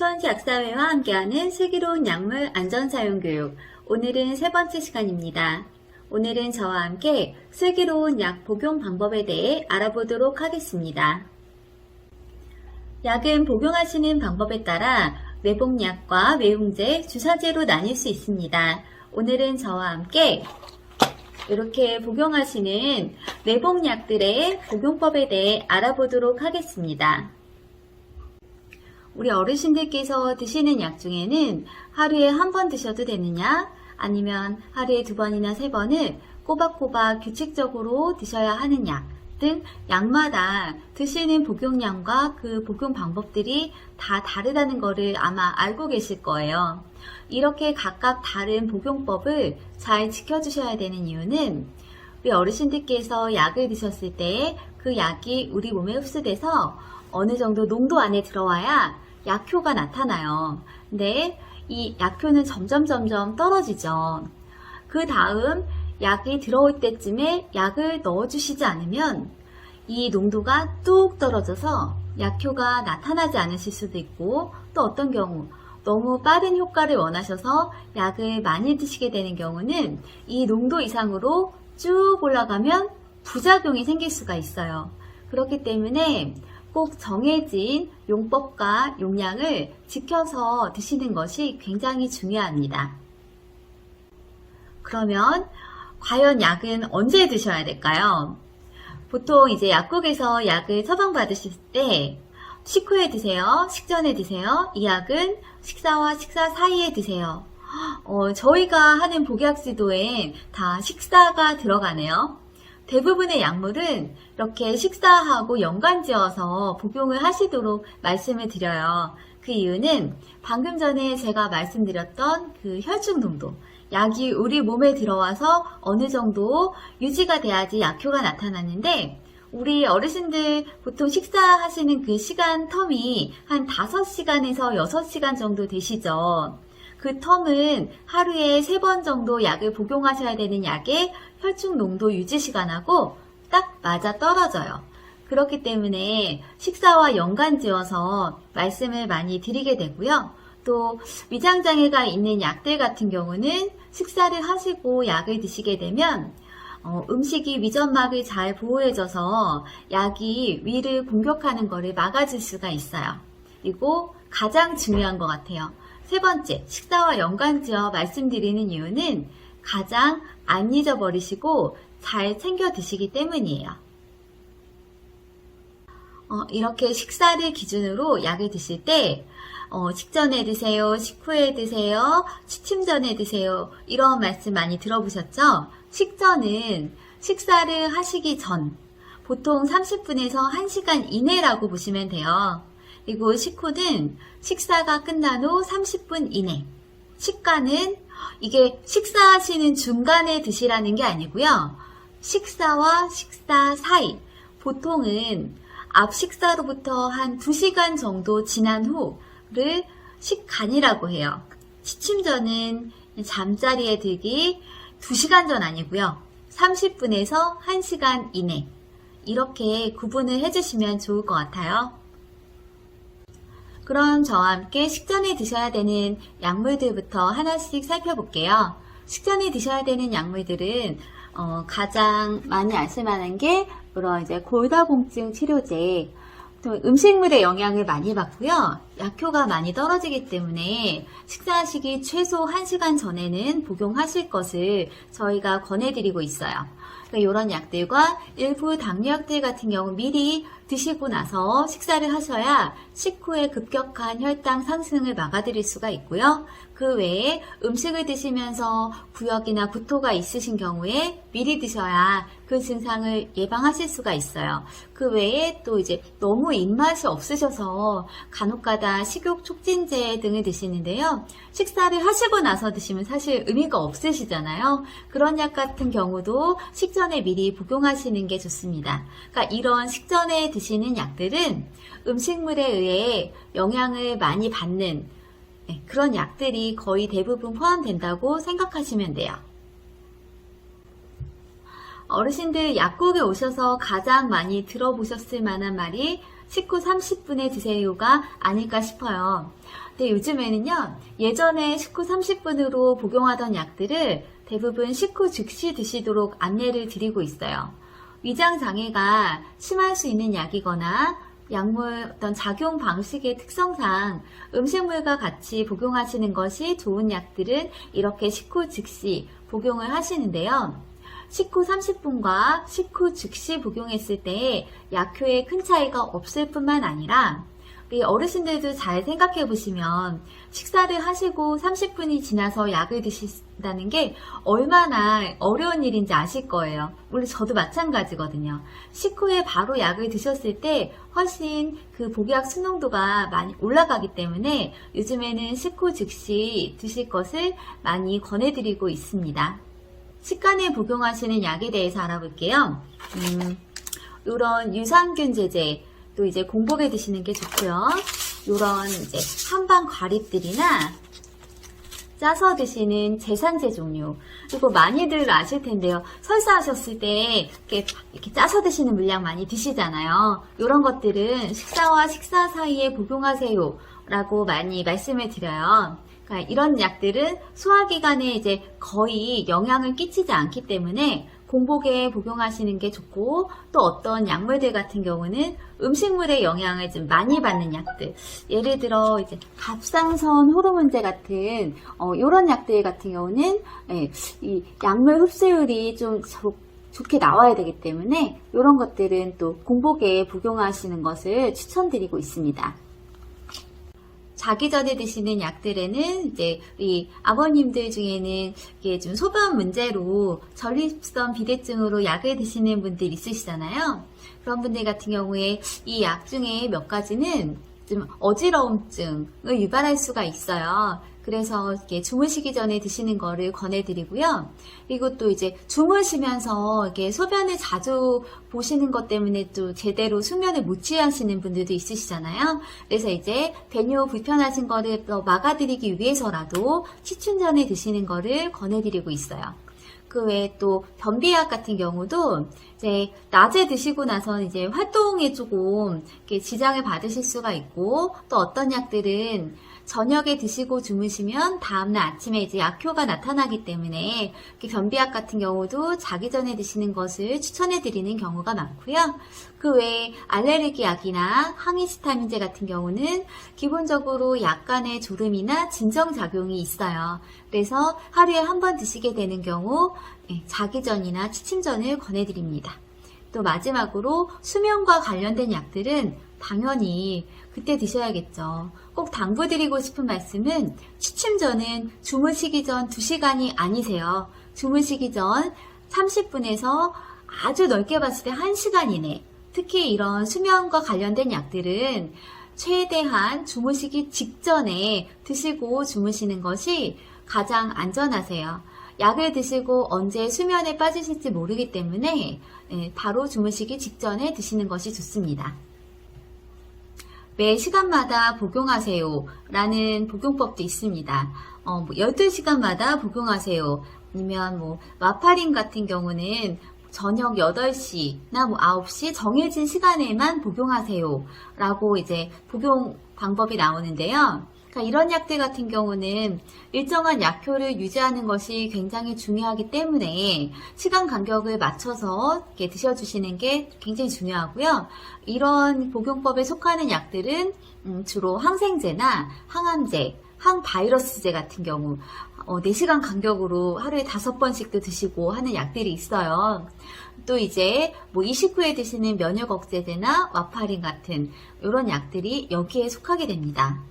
수원시 약사회와 함께하는 슬기로운 약물 안전사용교육. 오늘은 세 번째 시간입니다. 오늘은 저와 함께 슬기로운 약 복용 방법에 대해 알아보도록 하겠습니다. 약은 복용하시는 방법에 따라 외복약과 외용제, 주사제로 나뉠 수 있습니다. 오늘은 저와 함께 이렇게 복용하시는 외복약들의 복용법에 대해 알아보도록 하겠습니다. 우리 어르신들께서 드시는 약 중에는 하루에 한 번 드셔도 되느냐, 아니면 하루에 2번이나 3번을 꼬박꼬박 규칙적으로 드셔야 하는 약 등 약마다 드시는 복용량과 그 복용 방법들이 다 다르다는 것을 아마 알고 계실 거예요. 이렇게 각각 다른 복용법을 잘 지켜주셔야 되는 이유는 우리 어르신들께서 약을 드셨을 때 그 약이 우리 몸에 흡수돼서 어느 정도 농도 안에 들어와야 약효가 나타나요. 근데 이 약효는 점점 떨어지죠. 그 다음 약이 들어올 때쯤에 약을 넣어주시지 않으면 이 농도가 뚝 떨어져서 약효가 나타나지 않으실 수도 있고, 또 어떤 경우 너무 빠른 효과를 원하셔서 약을 많이 드시게 되는 경우는 이 농도 이상으로 쭉 올라가면 부작용이 생길 수가 있어요. 그렇기 때문에 꼭 정해진 용법과 용량을 지켜서 드시는 것이 굉장히 중요합니다. 그러면 과연 약은 언제 드셔야 될까요? 보통 이제 약국에서 약을 처방받으실 때 식후에 드세요, 식전에 드세요, 이 약은 식사와 식사 사이에 드세요. 저희가 하는 복약 지도엔 다 식사가 들어가네요. 대부분의 약물은 이렇게 식사하고 연관지어서 복용을 하시도록 말씀을 드려요. 그 이유는 방금 전에 제가 말씀드렸던 그 혈중 농도, 약이 우리 몸에 들어와서 어느 정도 유지가 돼야지 약효가 나타나는데, 우리 어르신들 보통 식사하시는 그 시간 텀이 한 5시간에서 6시간 정도 되시죠. 그 텀은 하루에 3번 정도 약을 복용하셔야 되는 약의 혈중 농도 유지 시간하고 딱 맞아 떨어져요. 그렇기 때문에 식사와 연관지어서 말씀을 많이 드리게 되고요. 또 위장장애가 있는 약들 같은 경우는 식사를 하시고 약을 드시게 되면 음식이 위점막을 잘 보호해줘서 약이 위를 공격하는 것을 막아줄 수가 있어요. 그리고 가장 중요한 것 같아요. 세 번째, 식사와 연관지어 말씀드리는 이유는 가장 안 잊어버리시고 잘 챙겨 드시기 때문이에요. 이렇게 식사를 기준으로 약을 드실 때 식전에 드세요, 식후에 드세요, 취침 전에 드세요, 이런 말씀 많이 들어보셨죠? 식전은 식사를 하시기 전, 보통 30분에서 1시간 이내라고 보시면 돼요. 그리고 식후는 식사가 끝난 후 30분 이내. 식가는 이게 식사하시는 중간에 드시라는 게 아니고요. 식사와 식사 사이, 보통은 앞 식사로부터 한 2시간 정도 지난 후를 식간이라고 해요. 취침 전은 잠자리에 들기 2시간 전 아니고요. 30분에서 1시간 이내. 이렇게 구분을 해주시면 좋을 것 같아요. 그럼 저와 함께 식전에 드셔야 되는 약물들부터 하나씩 살펴볼게요. 식전에 드셔야 되는 약물들은 가장 많이 아실만한 게 물론 이제 골다공증 치료제, 또 음식물의 영향을 많이 받고요. 약효가 많이 떨어지기 때문에 식사하시기 최소 1시간 전에는 복용하실 것을 저희가 권해드리고 있어요. 이런 약들과 일부 당뇨약들 같은 경우 미리 드시고 나서 식사를 하셔야 식후에 급격한 혈당 상승을 막아드릴 수가 있고요. 그 외에 음식을 드시면서 구역이나 구토가 있으신 경우에 미리 드셔야 그 증상을 예방하실 수가 있어요. 그 외에 또 이제 너무 입맛이 없으셔서 간혹가다 식욕 촉진제 등을 드시는데요. 식사를 하시고 나서 드시면 사실 의미가 없으시잖아요. 그런 약 같은 경우도 식전에 미리 복용하시는 게 좋습니다. 그러니까 이런 식전에 드시는 약들은 음식물에 의해 영향을 많이 받는 그런 약들이 거의 대부분 포함된다고 생각하시면 돼요. 어르신들 약국에 오셔서 가장 많이 들어보셨을 만한 말이 식후 30분에 드세요가 아닐까 싶어요. 근데 요즘에는요, 예전에 식후 30분으로 복용하던 약들을 대부분 식후 즉시 드시도록 안내를 드리고 있어요. 위장 장애가 심할 수 있는 약이거나 약물 어떤 작용 방식의 특성상 음식물과 같이 복용하시는 것이 좋은 약들은 이렇게 식후 즉시 복용을 하시는데요. 식후 30분과 식후 즉시 복용했을 때 약효에 큰 차이가 없을 뿐만 아니라 우리 어르신들도 잘 생각해 보시면 식사를 하시고 30분이 지나서 약을 드신다는 게 얼마나 어려운 일인지 아실 거예요. 물론 저도 마찬가지거든요. 식후에 바로 약을 드셨을 때 훨씬 그 복약 순농도가 많이 올라가기 때문에 요즘에는 식후 즉시 드실 것을 많이 권해드리고 있습니다. 식간에 복용하시는 약에 대해서 알아볼게요. 이런 유산균 제제, 또 이제 공복에 드시는 게 좋고요. 이런 이제 한방 과립들이나 짜서 드시는 제산제 종류. 그리고 많이들 아실 텐데요. 설사하셨을 때 이렇게 짜서 드시는 물량 많이 드시잖아요. 이런 것들은 식사와 식사 사이에 복용하세요 라고 많이 말씀을 드려요. 그러니까 이런 약들은 소화기관에 이제 거의 영향을 끼치지 않기 때문에 공복에 복용하시는 게 좋고, 또 어떤 약물들 같은 경우는 음식물의 영향을 좀 많이 받는 약들, 예를 들어 이제 갑상선 호르몬제 같은 이런 약들 같은 경우는 이 약물 흡수율이 좀 좋게 나와야 되기 때문에 이런 것들은 또 공복에 복용하시는 것을 추천드리고 있습니다. 자기 전에 드시는 약들에는 이제 우리 아버님들 중에는 이게 좀 소변 문제로 전립선 비대증으로 약을 드시는 분들 있으시잖아요. 그런 분들 같은 경우에 이 약 중에 몇 가지는 좀 어지러움증을 유발할 수가 있어요. 그래서 이렇게 주무시기 전에 드시는 거를 권해드리고요. 그리고 또 이제 주무시면서 이렇게 소변을 자주 보시는 것 때문에 또 제대로 숙면을 못 취하시는 분들도 있으시잖아요. 그래서 이제 배뇨 불편하신 거를 더 막아드리기 위해서라도 취침 전에 드시는 거를 권해드리고 있어요. 그 외에 또 변비약 같은 경우도 이제 낮에 드시고 나서 이제 활동에 조금 이렇게 지장을 받으실 수가 있고, 또 어떤 약들은 저녁에 드시고 주무시면 다음날 아침에 이제 약효가 나타나기 때문에 변비약 같은 경우도 자기 전에 드시는 것을 추천해 드리는 경우가 많고요. 그 외에 알레르기 약이나 항히스타민제 같은 경우는 기본적으로 약간의 졸음이나 진정작용이 있어요. 그래서 하루에 한 번 드시게 되는 경우 자기 전이나 취침 전을 권해드립니다. 또 마지막으로 수면과 관련된 약들은 당연히 그때 드셔야겠죠. 꼭 당부드리고 싶은 말씀은 취침 전은 주무시기 전 2시간이 아니세요. 주무시기 전 30분에서 아주 넓게 봤을 때 1시간 이내, 특히 이런 수면과 관련된 약들은 최대한 주무시기 직전에 드시고 주무시는 것이 가장 안전하세요. 약을 드시고 언제 수면에 빠지실지 모르기 때문에 바로 주무시기 직전에 드시는 것이 좋습니다. 매 시간마다 복용하세요 라는 복용법도 있습니다. 12시간마다 복용하세요. 아니면 와파린 같은 경우는 저녁 8시나 9시 정해진 시간에만 복용하세요 라고 이제 복용 방법이 나오는데요. 그러니까 이런 약들 같은 경우는 일정한 약효를 유지하는 것이 굉장히 중요하기 때문에 시간 간격을 맞춰서 이렇게 드셔주시는 게 굉장히 중요하고요. 이런 복용법에 속하는 약들은 주로 항생제나 항암제, 항바이러스제 같은 경우 4시간 간격으로 하루에 5번씩도 드시고 하는 약들이 있어요. 또 이제 이식후에 드시는 면역 억제제나 와파린 같은 이런 약들이 여기에 속하게 됩니다.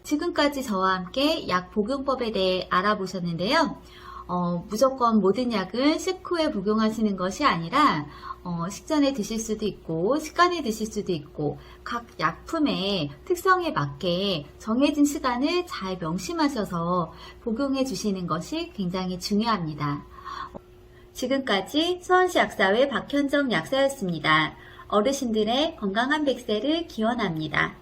지금까지 저와 함께 약 복용법에 대해 알아보셨는데요. 무조건 모든 약은 식후에 복용하시는 것이 아니라 식전에 드실 수도 있고 식간에 드실 수도 있고 각 약품의 특성에 맞게 정해진 시간을 잘 명심하셔서 복용해 주시는 것이 굉장히 중요합니다. 지금까지 수원시 약사회 박현정 약사였습니다. 어르신들의 건강한 100세를 기원합니다.